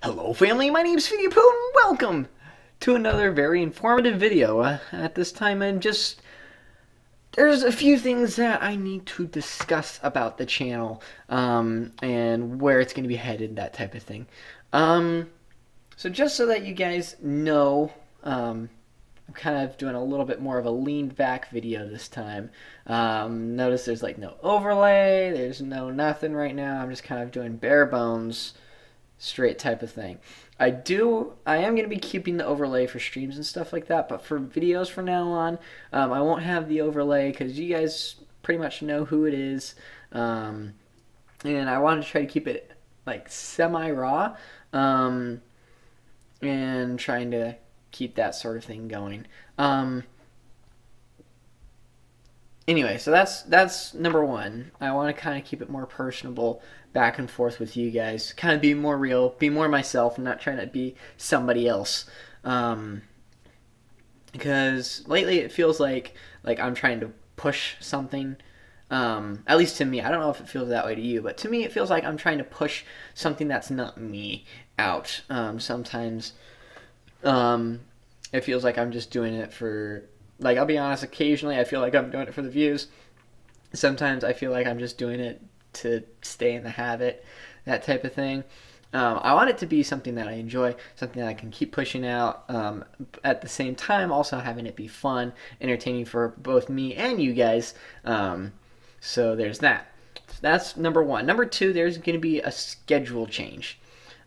Hello family, my name's Poo and welcome to another very informative video. At this time there's a few things that I need to discuss about the channel, and where it's going to be headed, that type of thing. So just so that you guys know, I'm kind of doing a little bit more of a leaned back video this time. Notice there's like no overlay, there's no nothing right now. I'm just kind of doing bare bones, straight type of thing. I am going to be keeping the overlay for streams and stuff like that, but for videos from now on, I won't have the overlay because you guys pretty much know who it is. And I want to try to keep it like semi-raw, and trying to keep that sort of thing going. Anyway, so that's number one. I want to kind of keep it more personable, back and forth with you guys. Kind of be more real, be more myself, and not trying to be somebody else. Because lately it feels like I'm trying to push something. At least to me. I don't know if it feels that way to you, but to me it feels like I'm trying to push something that's not me out. Sometimes it feels like I'm just doing it for... Like, I'll be honest, occasionally I feel like I'm doing it for the views. Sometimes I feel like I'm just doing it to stay in the habit, that type of thing. I want it to be something that I enjoy, something that I can keep pushing out, at the same time also having it be fun, entertaining for both me and you guys. So there's that. So that's number one. Number two, there's going to be a schedule change.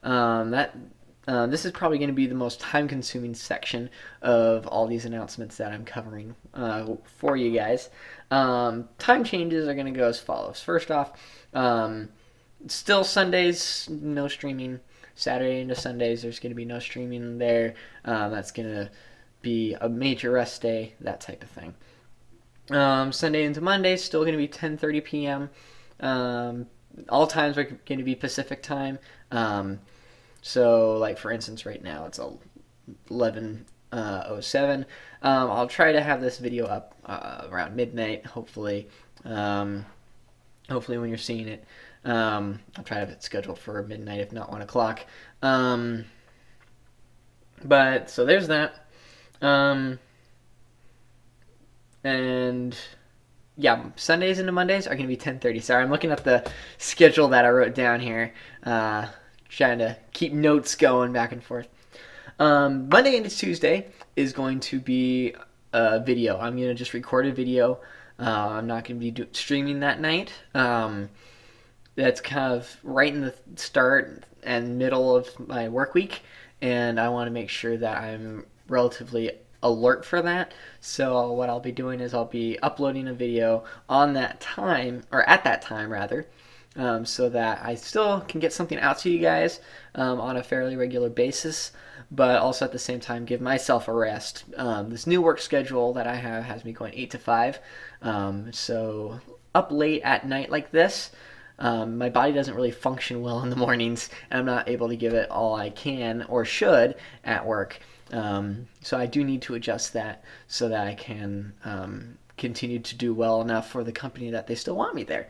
This is probably going to be the most time-consuming section of all these announcements that I'm covering for you guys. Time changes are going to go as follows. First off, still Sundays, no streaming. Saturday into Sundays, there's going to be no streaming there. That's going to be a major rest day, that type of thing. Sunday into Monday, still going to be 10:30 p.m. All times are going to be Pacific time. So, like, for instance, right now it's 11:07. I'll try to have this video up around midnight, hopefully. Hopefully when you're seeing it. I'll try to have it scheduled for midnight, if not 1 o'clock. But, so there's that. And... yeah, Sundays into Mondays are going to be 10:30. Sorry, I'm looking at the schedule that I wrote down here. Trying to keep notes going back and forth. Monday into Tuesday is going to be a video. I'm going to just record a video. I'm not going to be streaming that night. That's kind of right in the start and middle of my work week, and I want to make sure that I'm relatively alert for that. So what I'll be doing is I'll be uploading a video on that time, or at that time rather, so that I still can get something out to you guys on a fairly regular basis, but also at the same time give myself a rest. This new work schedule that I have has me going 8 to 5, so up late at night like this, my body doesn't really function well in the mornings, and I'm not able to give it all I can or should at work. So I do need to adjust that so that I can continue to do well enough for the company that they still want me there.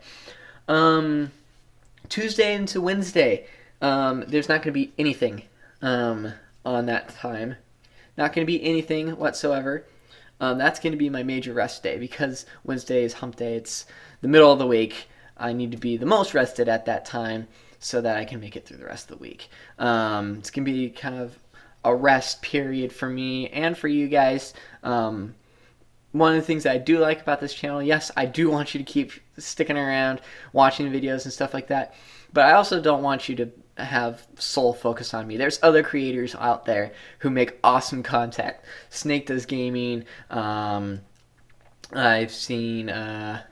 Tuesday into Wednesday, there's not going to be anything on that time. Not going to be anything whatsoever. That's going to be my major rest day because Wednesday is hump day. It's the middle of the week. I need to be the most rested at that time so that I can make it through the rest of the week. It's going to be kind of a rest period for me and for you guys. One of the things that I do like about this channel, yes, I do want you to keep sticking around, watching videos and stuff like that, but I also don't want you to have sole focus on me. There's other creators out there who make awesome content. Snake does gaming. I've seen Neblox.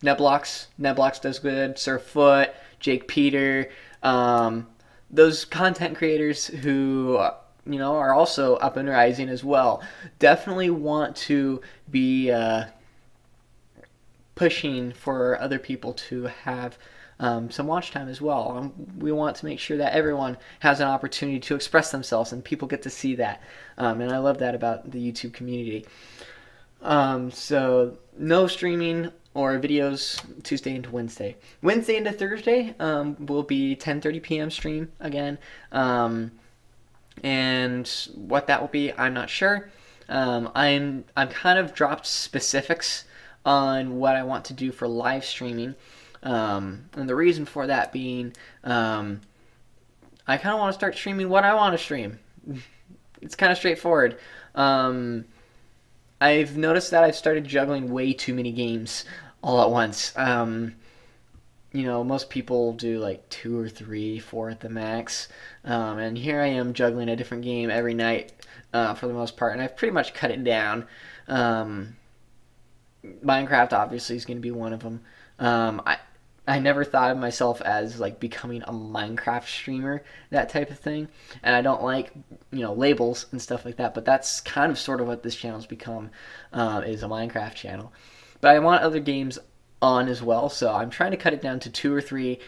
Neblox does good. Surfoot, Jake Peter. Those content creators who, you know, are also up and rising as well. Definitely want to be pushing for other people to have some watch time as well. We want to make sure that everyone has an opportunity to express themselves and people get to see that. And I love that about the YouTube community. So no streaming or videos Tuesday into Wednesday. Wednesday into Thursday will be 10:30 p.m. stream again. And what that will be, I'm not sure. I'm kind of dropped specifics on what I want to do for live streaming, and the reason for that being, I kind of want to start streaming what I want to stream. It's kind of straightforward. I've noticed that I've started juggling way too many games all at once. You know, most people do like 2 or 3, 4 at the max. And here I am juggling a different game every night for the most part, and I've pretty much cut it down. Minecraft obviously is going to be one of them. I never thought of myself as like becoming a Minecraft streamer, that type of thing, and I don't like, you know, labels and stuff like that. But that's kind of sort of what this channel's become, is a Minecraft channel. But I want other games on as well, so I'm trying to cut it down to 2 or 3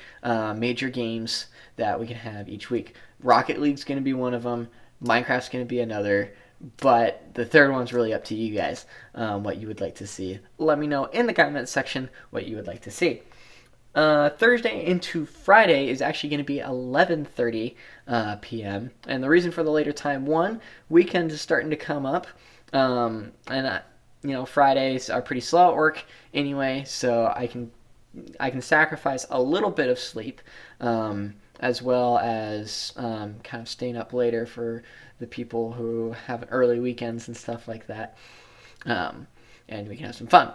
major games that we can have each week. Rocket League's going to be one of them. Minecraft's going to be another. But the third one's really up to you guys, what you would like to see. Let me know in the comments section what you would like to see. Thursday into Friday is actually going to be 11:30 p.m. And the reason for the later time, one, weekends is starting to come up, and you know, Fridays are pretty slow at work anyway, so I can sacrifice a little bit of sleep, as well as kind of staying up later for the people who have early weekends and stuff like that, and we can have some fun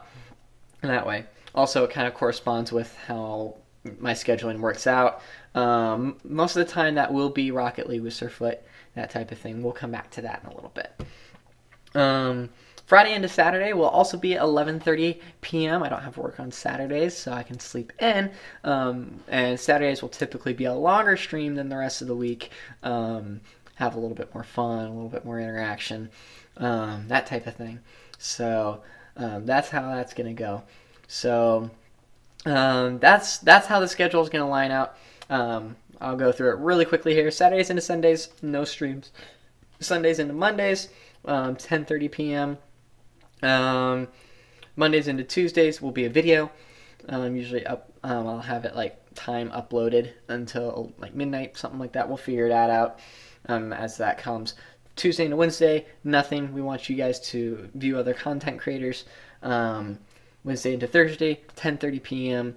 that way. Also, it kind of corresponds with how my scheduling works out. Most of the time, that will be Rocket League with Surffoot, that type of thing. We'll come back to that in a little bit. Friday into Saturday will also be 11:30 p.m. I don't have work on Saturdays, so I can sleep in. And Saturdays will typically be a longer stream than the rest of the week. Have a little bit more fun, a little bit more interaction, that type of thing. So that's how that's going to go. So that's how the schedule is going to line out. I'll go through it really quickly here. Saturdays into Sundays, no streams. Sundays into Mondays, 10:30 p.m. Mondays into Tuesdays will be a video. Usually I'll have it like time uploaded until like midnight, something like that. We'll figure that out as that comes. Tuesday into Wednesday, nothing. We want you guys to view other content creators. Wednesday into Thursday, 10:30 p.m.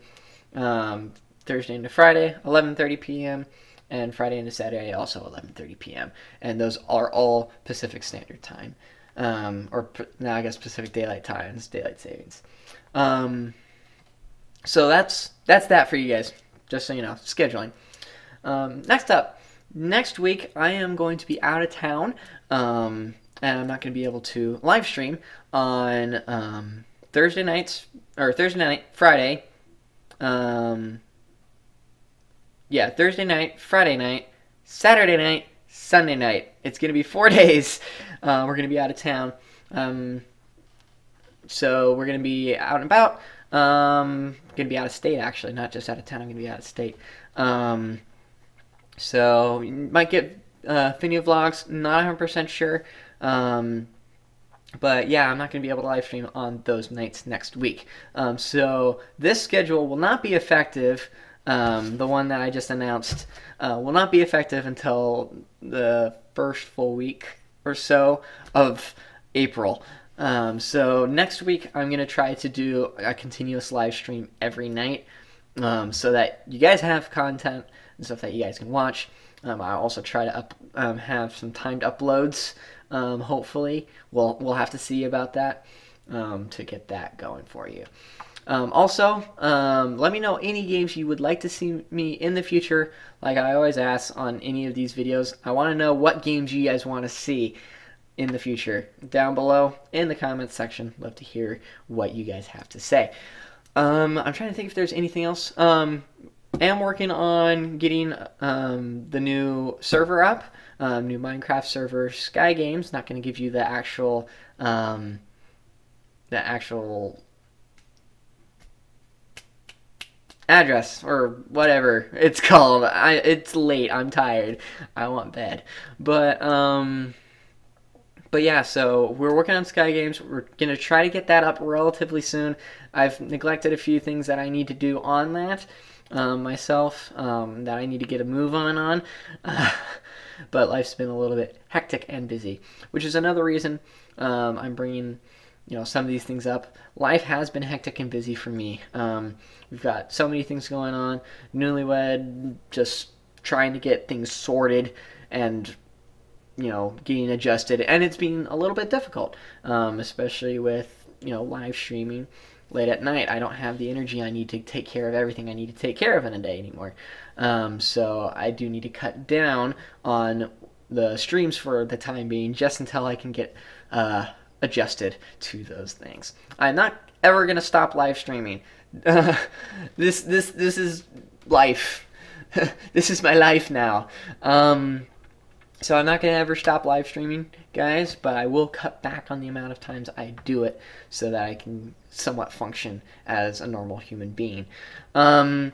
Thursday into Friday, 11:30 p.m. And Friday into Saturday, also 11:30 p.m. And those are all Pacific Standard Time, or now I guess Pacific Daylight Time. It's daylight savings. So that's that for you guys. Just so you know, scheduling. Next up, next week I am going to be out of town, and I'm not going to be able to live stream on Thursday night, Friday. Thursday night, Friday night, Saturday night, Sunday night. It's going to be 4 days. We're going to be out of town. So we're going to be out and about. Going to be out of state, actually, not just out of town. I'm going to be out of state. So you might get video vlogs. Not 100% sure. But yeah, I'm not going to be able to live stream on those nights next week. So this schedule will not be effective. The one that I just announced will not be effective until the first full week or so of April. So next week I'm going to try to do a continuous live stream every night, so that you guys have content and stuff that you guys can watch. I'll also try to have some timed uploads. Hopefully, we'll have to see about that to get that going for you. Also, let me know any games you would like to see me in the future. Like I always ask on any of these videos, I want to know what games you guys want to see in the future. Down below in the comments section, love to hear what you guys have to say. I'm trying to think if there's anything else. I am working on getting the new server up, new Minecraft server, Sky Games. Not going to give you the actual address or whatever it's called. It's late. I'm tired. I want bed. But But yeah, so we're working on Sky Games. We're gonna try to get that up relatively soon. I've neglected a few things that I need to do on that myself, that I need to get a move on. But life's been a little bit hectic and busy, which is another reason I'm bringing some of these things up. Life has been hectic and busy for me. We've got so many things going on. Newlywed, just trying to get things sorted and getting adjusted, and it's been a little bit difficult, especially with live streaming late at night. I don't have the energy I need to take care of everything I need to take care of in a day anymore. So I do need to cut down on the streams for the time being, just until I can get adjusted to those things. I'm not ever gonna stop live streaming. This is life. This is my life now. So I'm not going to ever stop live streaming, guys, but I will cut back on the amount of times I do it so that I can somewhat function as a normal human being. Also,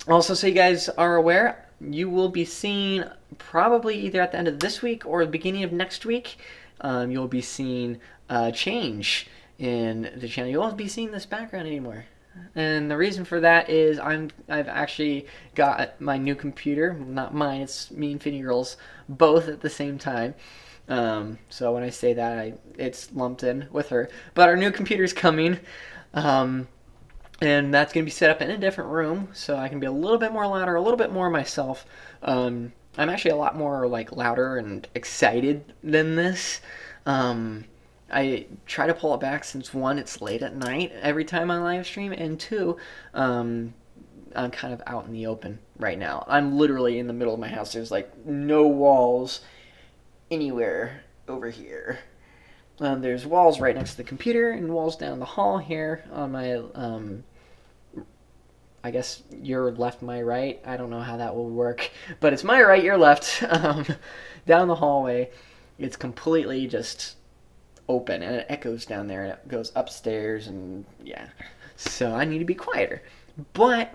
so you guys are aware, you will be seeing probably either at the end of this week or the beginning of next week, you'll be seeing a change in the channel. You won't be seeing this background anymore. And the reason for that is I've actually got my new computer, not mine, it's me and Finny Girl's, both at the same time. So when I say that, it's lumped in with her. But our new computer's coming, and that's going to be set up in a different room, so I can be a little bit more louder, a little bit more myself. I'm actually a lot more louder and excited than this. I try to pull it back since, one, it's late at night every time I live stream, and two, I'm kind of out in the open right now. I'm literally in the middle of my house. There's no walls anywhere over here. There's walls right next to the computer and walls down the hall here on my, I guess your left, my right. I don't know how that will work, but it's my right, your left. Down the hallway, it's completely just open, and it echoes down there, and it goes upstairs, and yeah. So I need to be quieter. But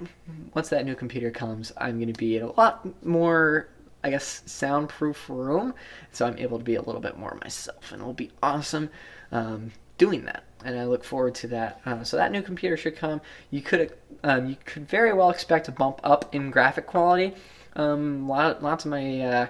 once that new computer comes, I'm going to be in a lot more, I guess, soundproof room, so I'm able to be a little bit more myself, and it'll be awesome doing that. And I look forward to that. So that new computer should come. You could very well expect a bump up in graphic quality. Lots of my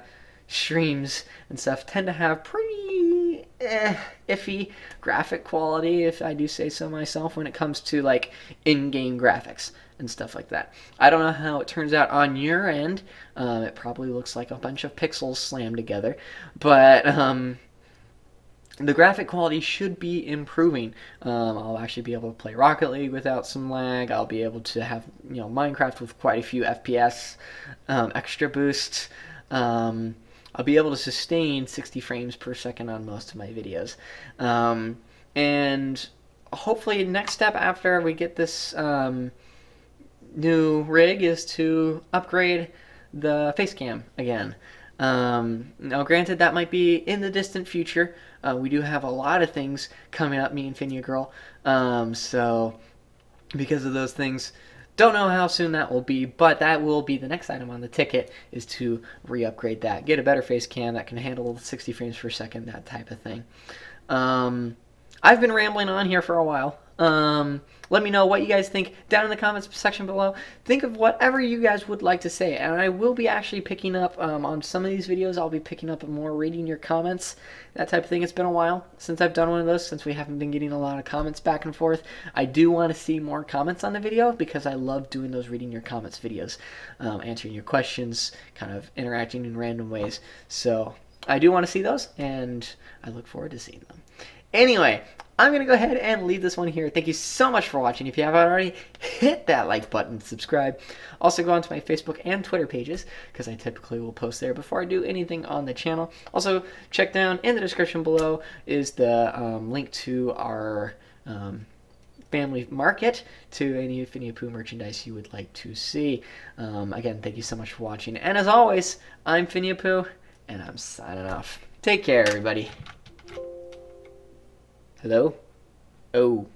streams and stuff tend to have pretty iffy graphic quality, if I do say so myself, when it comes to in-game graphics and stuff like that. I don't know how it turns out on your end. It probably looks like a bunch of pixels slammed together, but the graphic quality should be improving. I'll actually be able to play Rocket League without some lag. I'll be able to have Minecraft with quite a few FPS extra boosts. I'll be able to sustain 60 frames per second on most of my videos. And hopefully next step after we get this new rig is to upgrade the face cam again. Now granted, that might be in the distant future. We do have a lot of things coming up, me and Finia Girl. So because of those things, don't know how soon that will be, but that will be the next item on the ticket, is to re-upgrade that. Get a better face cam that can handle 60 frames per second, that type of thing. I've been rambling on here for a while. Let me know what you guys think down in the comments section below. Think of whatever you guys would like to say, and I will be actually picking up on some of these videos. I'll be picking up more reading your comments, that type of thing. It's been a while since I've done one of those, since we haven't been getting a lot of comments back and forth. I do want to see more comments on the video because I love doing those reading your comments videos, answering your questions, kind of interacting in random ways. So I do want to see those, and I look forward to seeing them. Anyway, I'm going to go ahead and leave this one here. Thank you so much for watching. If you haven't already, hit that like button, subscribe. Also go onto my Facebook and Twitter pages, because I typically will post there before I do anything on the channel. Also, check down in the description below is the link to our family market, to any Finia Pooh merchandise you would like to see. Again, thank you so much for watching. And as always, I'm Finia Pooh, and I'm signing off. Take care, everybody. Hello? Oh.